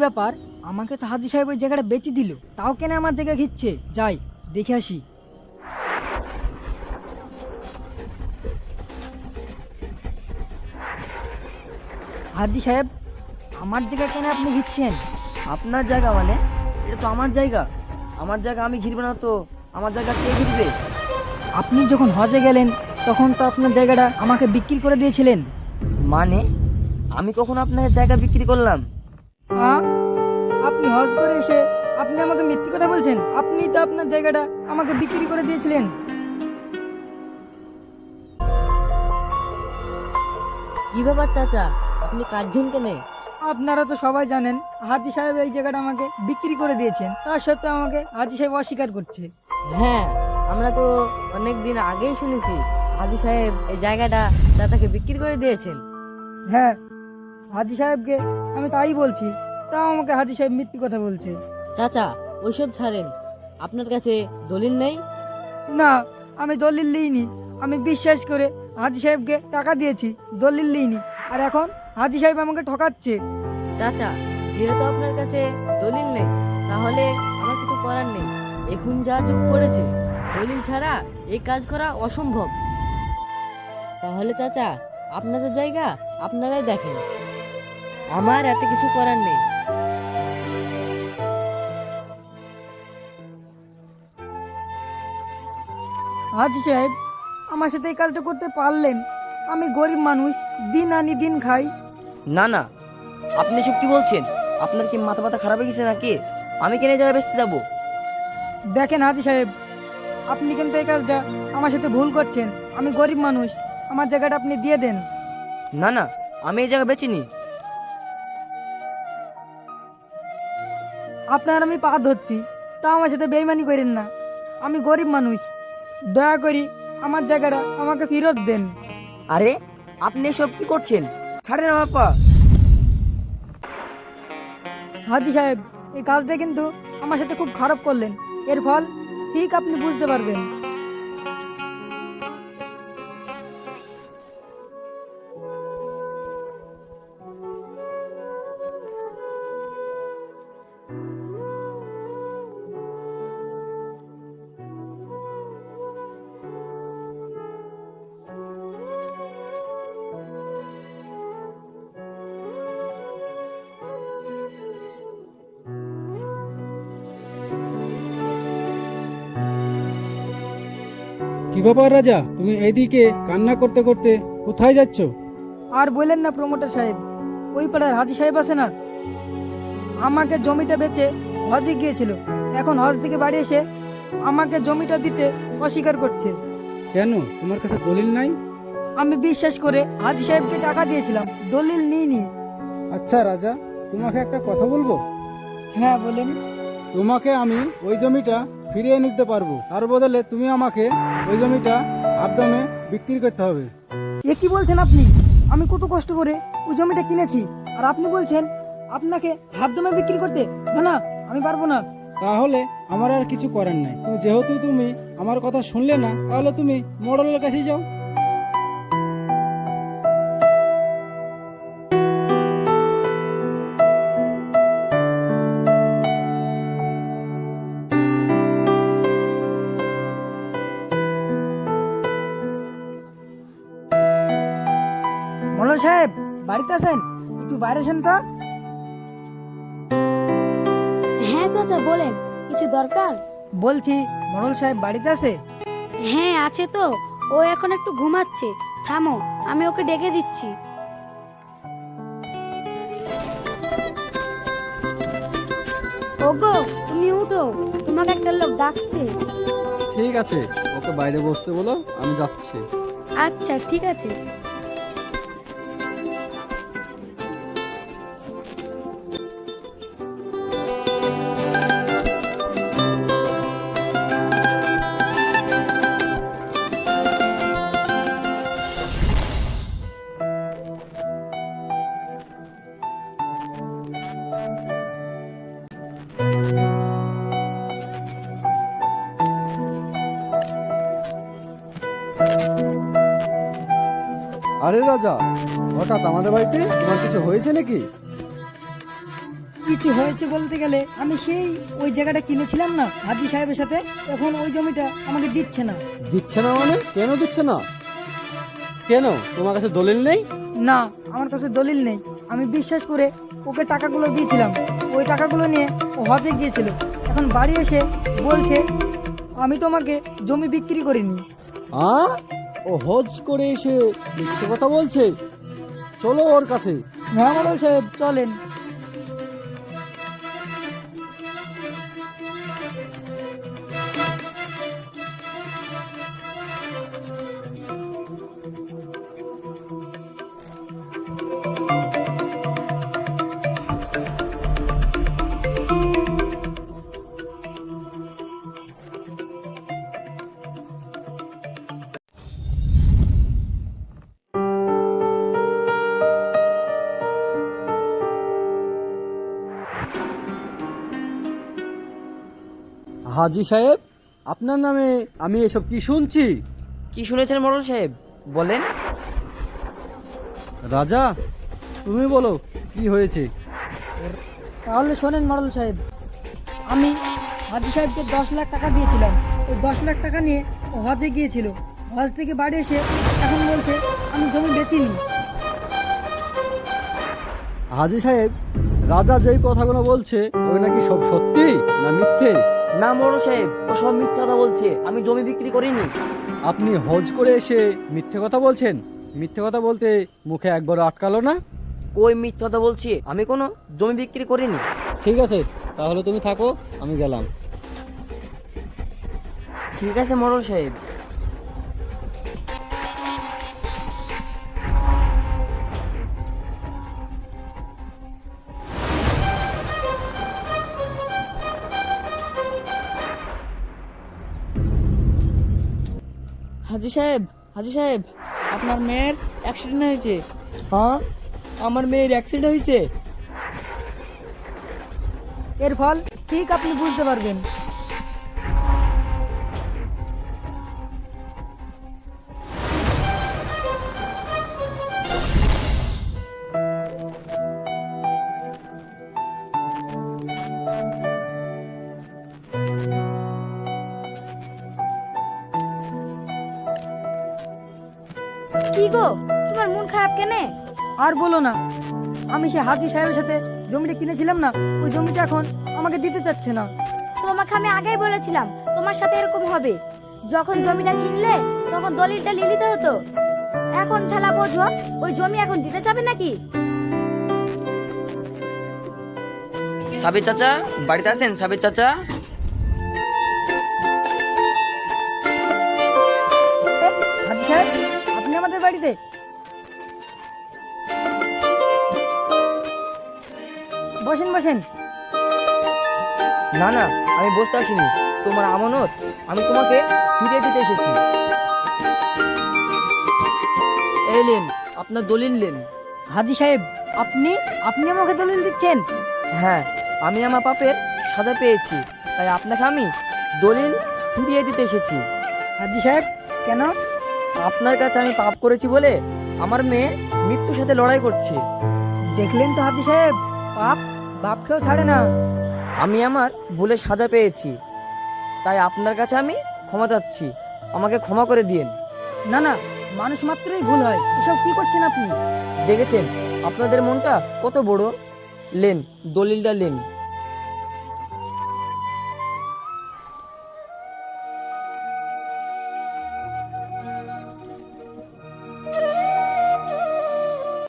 ব্যাপার? আমাকে তো হাজি সাহেব ওই জায়গাটা বেচে দিল, তাও কেন আমার জায়গা ঘিরছে? যাই দেখে আসি। হাজি সাহেব, আমার জায়গা কেন আপনি ঘিরছেন? আপনার জায়গা মানে? এটা তো আমার জায়গা। আমার জায়গা আমি ঘিরবো না তো আমার জায়গা কে ঘিরবে? আপনি যখন হজে গেলেন তখন তো আপনার জায়গাটা আমাকে বিক্রি করে দিয়েছিলেন। মানে আমি কখন আপনার জায়গা বিক্রি করলাম? হ্যাঁ, আপনি হজ করে এসে আপনি আমাকে মিথ্যে কথা বলছেন। আপনি তো আপনার জায়গাটা আমাকে বিক্রি করে দিয়েছিলেন। কি ব্যাপার চাচা, আপনি কাঁদছেন কেন? আপনারা তো সবাই জানেন হাজি সাহেব এই জায়গাটা আমাকে বিক্রি করে দিয়েছেন, তার সত্ত্বেও আমাকে হাজি সাহেব অস্বীকার করছে। হ্যাঁ, আমরা তো অনেক দিন আগেই শুনেছি হাজি সাহেব এই জায়গাটা চাচাকে বিক্রি করে দিয়েছেন। হ্যাঁ, হাজি সাহেবকে আমি তাই বলছি, তাও আমাকে হাজি সাহেব মিথ্যে কথা বলছে। চাচা ওইসব ছাড়েন, আপনার কাছে দলিল নেই? না, আমি দলিল লিইনি। আমি বিশ্বাস করে হাজি সাহেবকে টাকা দিয়েছি, দলিল লিইনি। আর এখন হাজি সাহেব আমাকে ঠকাচ্ছে। চাচা যেহেতু আপনার কাছে দলিল নেই, তাহলে আমার কিছু করার নেই। এখন যা যুগ পড়েছে, দলিল ছাড়া এই কাজ করা অসম্ভব। তাহলে চাচা আপনাদের জায়গা আপনারাই দেখেন, আমার এত কিছু করার নেই। হাজি সাহেব, আমার সাথে এই কাজটা করতে পারলেন? আমি গরিব মানুষ, দিন আনি দিন খাই। না না, আপনি সব কি বলছেন? আপনার কি মাথা ব্যথা খারাপ হয়ে গেছে নাকি? আমি কেন এই জায়গায় বেচতে যাবো? দেখেন হাজি সাহেব, আপনি কিন্তু এই কাজটা আমার সাথে ভুল করছেন। আমি গরিব মানুষ, আমার জায়গাটা আপনি দিয়ে দেন। না না, আমি এই জায়গা বেচিনি। আপনার আমি পা ধরছি, তাও আমার সাথে বেইমানি করেন না। আমি গরিব মানুষ, দয়া করি আমার জায়গাটা আমাকে ফেরত দেন। আরে আপনি সব কি করছেন? ছাড়েন আমার পা। হাজি সাহেব, এই কাজটা কিন্তু আমার সাথে খুব খারাপ করলেন। এর ফল ঠিক আপনি বুঝতে পারবেন। কি ব্যাপার রাজা, তুমি এইদিকে কান্না করতে করতে কোথায় যাচ্ছ? আর বললেন না প্রমোটার সাহেব, ওই পাড়ার হাজি সাহেব আছে না, আমাকে জমিটা বেচে হজে গিয়েছিল। এখন হজ থেকে বাড়ি এসে আমাকে জমিটা দিতে অস্বীকার করছে। কেন, তোমার কাছে দলিল নাই? আমি বিশ্বাস করে হাজি সাহেবকে টাকা দিয়েছিলাম, দলিল নিইনি। আচ্ছা রাজা, তোমাকে একটা কথা বলবো। হ্যাঁ বলেন। তোমাকে আমি ওই জমিটা ফিরিয়ে নিতে পারবো, তার বদলে তুমি আমাকে ওই জমিটা হাফ দামে বিক্রি করতে হবে। এ কি বলছেন আপনি? আমি কত কষ্ট করে ওই জমিটা কিনেছি, আর আপনি বলছেন আপনাকে হাফ দামে বিক্রি করতে? না না, আমি পারবো না। তাহলে আমার আর কিছু করার নাই। যেহেতু তুমি আমার কথা শুনলে না, তাহলে তুমি মোড়লের কাছে যাও। মোড়ল সাহেব, বাড়িতে আছেন? একটু বাইরে আসেন তো। হ্যাঁ চাচা বলেন, কিছু দরকার? বলছি, মোড়ল সাহেব বাড়িতে আছে? হ্যাঁ আছে তো, ও এখন একটু ঘুমাচ্ছে। থামো, আমি ওকে ডেকে দিচ্ছি। ওগো, তুমি উঠো, তোমাকে একটা লোক ডাকছে। ঠিক আছে, ওকে বাইরে বসতে বলো, আমি যাচ্ছি। আচ্ছা ঠিক আছে। আরে রাজা, হঠাৎ আমাদের বাড়িতে? তোমার কিছু হয়েছে নাকি? কি কিছু হয়েছে বলতে গেলে আমি সেই ওই জায়গাটা কিনেছিলাম না হাজি সাহেবের সাথে, এখন ওই জমিটা আমাকে দিচ্ছে না। দিচ্ছে না মানে? কেন দিচ্ছে না? কেন, তোমার কাছে দলিল নেই? না, আমার কাছে দলিল নেই। আমি বিশ্বাস করে ওকে টাকাগুলো দিয়েছিলাম, ওই টাকাগুলো নিয়ে ও হজে গিয়েছিল। এখন বাড়ি এসে বলছে আমি তোমাকে জমি বিক্রি করিনি। ও হজ করে এসে মিথ্যে কথা বলছে। চলো ওর কাছে। হ্যাঁ মোড়ল সাহেব, চলেন। হাজি সাহেব, আপনার নামে আমি এসব কি শুনছি? কি শুনেছেন মোড়ল সাহেব, বলেন। রাজা, তুমি বলো কি হয়েছে? তাহলে শোনেন মোড়ল সাহেব, আমি হাজি সাহেবকে 10 লাখ টাকা দিয়েছিলাম। ওই 10 লাখ টাকা নিয়ে ও হজে গিয়েছিল। হজ থেকে বাড়ি এসে এখন বলছে আমি জমি বেচিনি। হাজি সাহেব, রাজা যেই কথাগুলো বলছে ওই নাকি সব সত্যি না মিথ্যে? না মোড়ল সাহেব, ও সব মিথ্যা কথা বলছে, আমি জমি বিক্রি করিনি। আপনি হজ করে এসে মিথ্যে কথা বলছেন? মিথ্যে কথা বলতে মুখে একবার আটকালো না? কই মিথ্যা কথা বলছি, আমি কোনো জমি বিক্রি করিনি। ঠিক আছে, তাহলে তুমি থাকো, আমি গেলাম। ঠিক আছে মোড়ল সাহেব। হাজি সাহেব, হাজি সাহেব, আপনার মেয়ের অ্যাক্সিডেন্ট হয়েছে। হ্যাঁ, আমার মেয়ের অ্যাক্সিডেন্ট হয়েছে। এর ফল ঠিক আপনি বুঝতে পারবেন। কি গো, তোমার মন খারাপ কেনে? আর বলো না, আমি সে হাজি সাহেবের সাথে জমিটা কিনেছিলাম না, ওই জমিটা এখন আমাকে দিতে চাচ্ছে না। তোমাকে আমি আগেই বলেছিলাম তোমার সাথে এরকম হবে। যখন জমিটা কিনলে তখন দলিলটা নিয়ে নিতে হতো। এখন ঠেলা বোঝো, ওই জমি এখন দিতে চাবে নাকি? সাবির চাচা, বাড়িতে আছেন সাবির চাচা? হাজি সাহেব, আপনি আমাদের বাড়িতে? বসেন বসেন। না না, আমি বসতে আসিনি, তোমার আমানত আমি তোমাকে ফিরিয়ে দিতে এসেছি। এই লেন, আপনার দলিল লেন। হাজি সাহেব, আপনি আপনি আমাকে দলিল দিচ্ছেন? হ্যাঁ, আমি আমার পাপের সাজা পেয়েছি, তাই আপনাকে আমি দলিল ফিরিয়ে দিতে এসেছি। হাজি সাহেব, কেন? আপনার কাছে আমি পাপ করেছি বলে আমার মেয়ে মৃত্যুর সাথে লড়াই করছে। দেখলেন তো হাজি সাহেব, পাপ বাপকেও ছাড়ে না। আমি আমার ভুলের সাজা পেয়েছি, তাই আপনার কাছে আমি ক্ষমা চাচ্ছি, আমাকে ক্ষমা করে দিয়েন। না না, মানুষ মাত্রই ভুল হয়। এসব কি করছেন আপনি? দেখেছেন আপনাদের মনটা কত বড়। লেন, দলিলটা লেন।